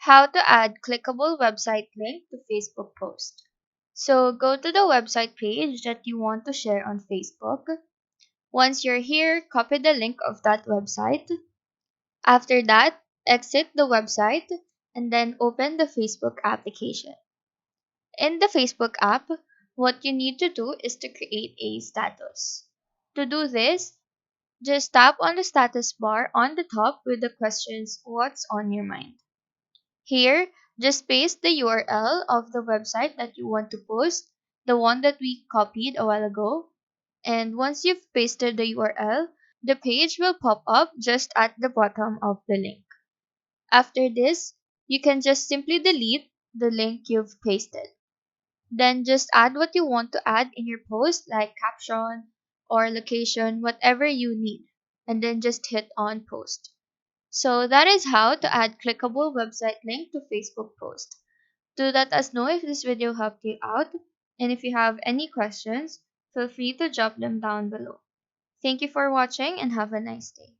How to add clickable website link to Facebook post. So go to the website page that you want to share on Facebook. Once you're here, copy the link of that website. After that, exit the website and then open the Facebook application. In the Facebook app, what you need to do is to create a status. To do this, just tap on the status bar on the top with the questions "What's on your mind?" Here, just paste the URL of the website that you want to post, the one that we copied a while ago. And once you've pasted the URL, the page will pop up just at the bottom of the link. After this, you can just simply delete the link you've pasted. Then just add what you want to add in your post, like caption or location, whatever you need, and then just hit on post. So that is how to add clickable website link to Facebook post. Do let us know if this video helped you out, and if you have any questions, feel free to drop them down below. Thank you for watching and have a nice day.